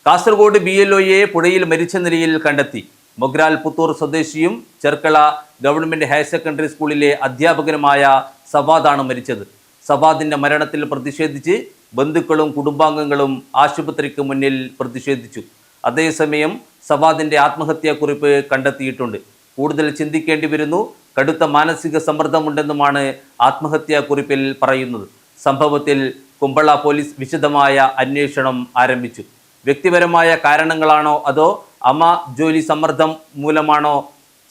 കാസർഗോഡ് BLOയെ പുഴയിൽ മരിച്ച നിലയിൽ കണ്ടെത്തി. മൊഗ്രാൽ പുത്തൂർ സ്വദേശിയും ചെർക്കള ഗവൺമെന്റ് ഹയർ സെക്കൻഡറി സ്കൂളിലെ അധ്യാപകനുമായ സവാദാണ് മരിച്ചത്. സവാദിന്റെ മരണത്തിൽ പ്രതിഷേധിച്ച് ബന്ധുക്കളും കുടുംബാംഗങ്ങളും ആശുപത്രിക്ക് മുന്നിൽ പ്രതിഷേധിച്ചു. അതേസമയം സവാദിന്റെ ആത്മഹത്യാക്കുറിപ്പ് കണ്ടെത്തിയിട്ടുണ്ട്. കൂടുതൽ ചിന്തിക്കേണ്ടി വരുന്നു, കടുത്ത മാനസിക സമ്മർദ്ദമുണ്ടെന്നുമാണ് ആത്മഹത്യാക്കുറിപ്പിൽ പറയുന്നത്. സംഭവത്തിൽ കുമ്പള പോലീസ് വിശദമായ അന്വേഷണം ആരംഭിച്ചു. വ്യക്തിപരമായ കാരണങ്ങളാണോ അതോ അമ്മ ജോലി സമ്മർദ്ദം മൂലമാണോ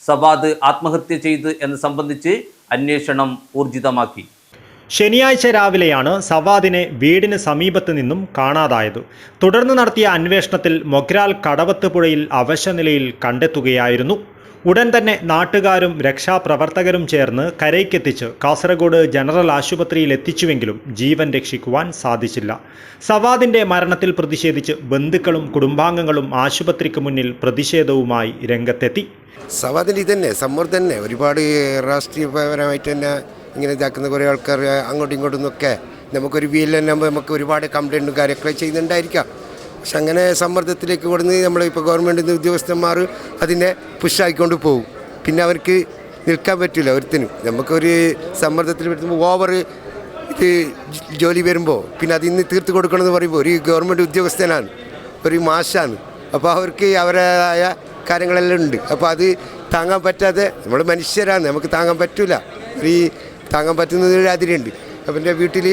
സവാദ് ആത്മഹത്യ ചെയ്ത് എന്ന് സംബന്ധിച്ച് അന്വേഷണം ഊർജിതമാക്കി. ശനിയാഴ്ച രാവിലെയാണ് സവാദിനെ വീടിന് സമീപത്ത് നിന്നും കാണാതായത്. തുടർന്ന് നടത്തിയ അന്വേഷണത്തിൽ മൊഗ്രാൽ കടവത്ത് പുഴയിൽ അവശനിലയിൽ കണ്ടെത്തുകയായിരുന്നു. ഉടൻ തന്നെ നാട്ടുകാരും രക്ഷാപ്രവർത്തകരും ചേർന്ന് കരയ്ക്കെത്തിച്ച് കാസർഗോഡ് ജനറൽ ആശുപത്രിയിൽ എത്തിച്ചുവെങ്കിലും ജീവൻ രക്ഷിക്കുവാൻ സാധിച്ചില്ല. സവാദിന്റെ മരണത്തിൽ പ്രതിഷേധിച്ച് ബന്ധുക്കളും കുടുംബാംഗങ്ങളും ആശുപത്രിക്ക് മുന്നിൽ പ്രതിഷേധവുമായി രംഗത്തെത്തി. സവാദിൻ്റെ ഇതന്നെ സമ്മർദ്ദം തന്നെ ഒരുപാട് രാഷ്ട്രീയപരമായിട്ട് തന്നെ ഇങ്ങനെ ഇതാക്കുന്ന കുറേ ആൾക്കാർ അങ്ങോട്ടും ഇങ്ങോട്ടും നിന്നൊക്കെ നമുക്കൊരു വീലിലാകുമ്പോൾ നമുക്ക് ഒരുപാട് കംപ്ലൈൻറ്റും കാര്യങ്ങളൊക്കെ ചെയ്യുന്നുണ്ടായിരിക്കാം. പക്ഷെ അങ്ങനെ സമ്മർദ്ദത്തിലേക്ക് കൊടുന്ന് നമ്മളിപ്പോൾ ഗവൺമെൻറ് ഉദ്യോഗസ്ഥന്മാർ അതിനെ പുഷാക്കിക്കൊണ്ട് പോകും. പിന്നെ അവർക്ക് നിൽക്കാൻ പറ്റില്ല ഒരുത്തിനും. നമുക്കൊരു സമ്മർദ്ദത്തിൽ വരുമ്പോൾ ഓവർ ഇത് ജോലി വരുമ്പോൾ പിന്നെ അതിന്ന് തീർത്ത് കൊടുക്കണമെന്ന് പറയുമ്പോൾ ഒരു ഗവൺമെൻറ് ഉദ്യോഗസ്ഥനാണ്, ഒരു മാഷാണ്. അപ്പോൾ അവർക്ക് അവരുടേതായ കാര്യങ്ങളെല്ലാം ഉണ്ട്. അപ്പോൾ അത് താങ്ങാൻ പറ്റാതെ നമ്മൾ മനുഷ്യരാണ്, നമുക്ക് താങ്ങാൻ പറ്റില്ല. ഈ താങ്ങാൻ പറ്റുന്നതിന് അതിരുണ്ട്. അവൻ്റെ വീട്ടിൽ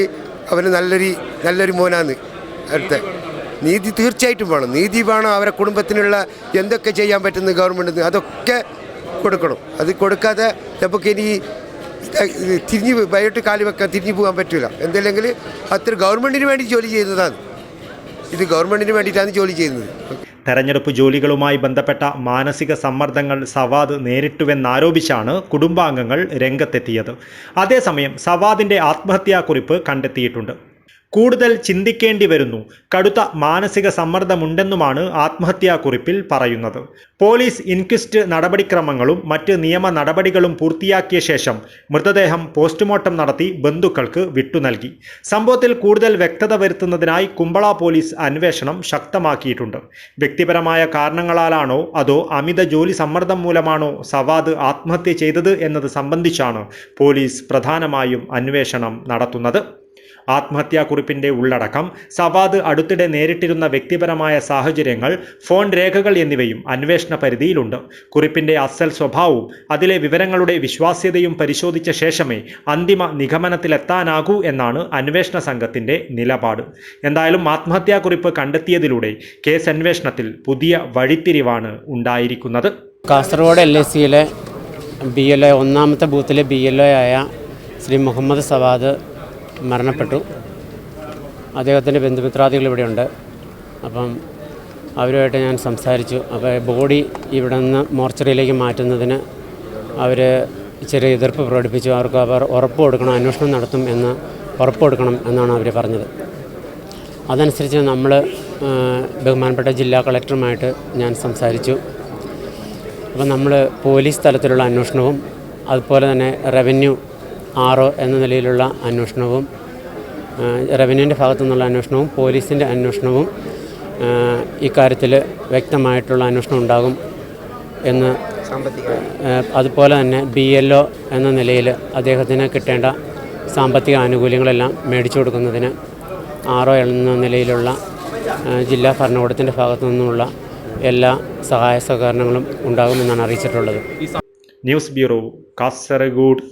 അവന് നല്ലൊരു മോനാണ്. അടുത്ത നീതി തീർച്ചയായിട്ടും വേണം, നീതി വേണം. അവരെ കുടുംബത്തിനുള്ള എന്തൊക്കെ ചെയ്യാൻ പറ്റുന്ന ഗവൺമെൻറ് അതൊക്കെ കൊടുക്കണം. അത് കൊടുക്കാതെ നമുക്ക് ഇനി തിരിഞ്ഞ് വൈകിട്ട് കാലി വെക്കാൻ തിരിഞ്ഞു പോകാൻ പറ്റില്ല. എന്തെല്ലെങ്കിൽ അത്ര ഗവൺമെൻറ്റിന് വേണ്ടി ജോലി ചെയ്യുന്നതാണ്. ഇത് ഗവൺമെൻറ്റിന് വേണ്ടിയിട്ടാണ് ജോലി ചെയ്യുന്നത്. തെരഞ്ഞെടുപ്പ് ജോലികളുമായി ബന്ധപ്പെട്ട മാനസിക സമ്മർദ്ദങ്ങൾ സവാദ് നേരിട്ടുവെന്നാരോപിച്ചാണ് കുടുംബാംഗങ്ങൾ രംഗത്തെത്തിയത്. അതേസമയം സവാദിന്റെ ആത്മഹത്യാക്കുറിപ്പ് കണ്ടെത്തിയിട്ടുണ്ട്. കൂടുതൽ ചിന്തിക്കേണ്ടി വരുന്നു, കടുത്ത മാനസിക സമ്മർദ്ദമുണ്ടെന്നുമാണ് ആത്മഹത്യാക്കുറിപ്പിൽ പറയുന്നത്. പോലീസ് ഇൻക്വസ്റ്റ് നടപടിക്രമങ്ങളും മറ്റ് നിയമ നടപടികളും പൂർത്തിയാക്കിയ ശേഷം മൃതദേഹം പോസ്റ്റ്മോർട്ടം നടത്തി ബന്ധുക്കൾക്ക് വിട്ടുനൽകി. സംഭവത്തിൽ കൂടുതൽ വ്യക്തത വരുത്തുന്നതിനായി കുമ്പള പോലീസ് അന്വേഷണം ശക്തമാക്കിയിട്ടുണ്ട്. വ്യക്തിപരമായ കാരണങ്ങളാലാണോ അതോ അമിത ജോലി സമ്മർദ്ദം മൂലമാണോ സവാദ് ആത്മഹത്യ ചെയ്തത് എന്നത് സംബന്ധിച്ചാണ് പോലീസ് പ്രധാനമായും അന്വേഷണം നടത്തുന്നത്. ആത്മഹത്യാക്കുറിപ്പിന്റെ ഉള്ളടക്കം, സവാദ് അടുത്തിടെ നേരിട്ടിരുന്ന വ്യക്തിപരമായ സാഹചര്യങ്ങൾ, ഫോൺ രേഖകൾ എന്നിവയും അന്വേഷണ പരിധിയിലുണ്ട്. കുറിപ്പിന്റെ അസൽ സ്വഭാവവും അതിലെ വിവരങ്ങളുടെ വിശ്വാസ്യതയും പരിശോധിച്ച ശേഷമേ അന്തിമ നിഗമനത്തിലെത്താനാകൂ എന്നാണ് അന്വേഷണ സംഘത്തിന്റെ നിലപാട്. എന്തായാലും ആത്മഹത്യാക്കുറിപ്പ് കണ്ടെത്തിയതിലൂടെ കേസ് അന്വേഷണത്തിൽ പുതിയ വഴിത്തിരിവാണ് ഉണ്ടായിരിക്കുന്നത്. കാസർഗോഡ് LICയിലെ BLO ഒന്നാമത്തെ ബൂത്തിലെ BLO ആയ ശ്രീ മുഹമ്മദ് സവാദ് മരണപ്പെട്ടു. അദ്ദേഹത്തിൻ്റെ ബന്ധുമിത്രാദികൾ ഇവിടെയുണ്ട്. അപ്പം അവരുമായിട്ട് ഞാൻ സംസാരിച്ചു. അപ്പോൾ ബോഡി ഇവിടെ നിന്ന് മോർച്ചറിയിലേക്ക് മാറ്റുന്നതിന് അവർ ചെറിയ എതിർപ്പ് പ്രകടിപ്പിച്ചു. അവർ ഉറപ്പ് കൊടുക്കണം, അന്വേഷണം നടത്തും എന്ന് ഉറപ്പ് കൊടുക്കണം എന്നാണ് അവർ പറഞ്ഞത്. അതനുസരിച്ച് നമ്മൾ ബഹുമാനപ്പെട്ട ജില്ലാ കളക്ടറുമായിട്ട് ഞാൻ സംസാരിച്ചു. അപ്പം നമ്മൾ പോലീസ് തലത്തിലുള്ള അന്വേഷണവും അതുപോലെ തന്നെ റവന്യൂ RO എന്ന നിലയിലുള്ള അന്വേഷണവും, റവന്യൂവിൻ്റെ ഭാഗത്തു നിന്നുള്ള അന്വേഷണവും പോലീസിൻ്റെ അന്വേഷണവും ഇക്കാര്യത്തിൽ വ്യക്തമായിട്ടുള്ള അന്വേഷണം ഉണ്ടാകും എന്ന്, അതുപോലെ തന്നെ BLO എന്ന നിലയിൽ അദ്ദേഹത്തിന് കിട്ടേണ്ട സാമ്പത്തിക ആനുകൂല്യങ്ങളെല്ലാം മേടിച്ചു കൊടുക്കുന്നതിന് RO എന്ന നിലയിലുള്ള ജില്ലാ ഭരണകൂടത്തിൻ്റെ ഭാഗത്തു നിന്നുള്ള എല്ലാ സഹായ സഹകരണങ്ങളും ഉണ്ടാകുമെന്നാണ് അറിയിച്ചിട്ടുള്ളത്. News bureau, Kasaragod.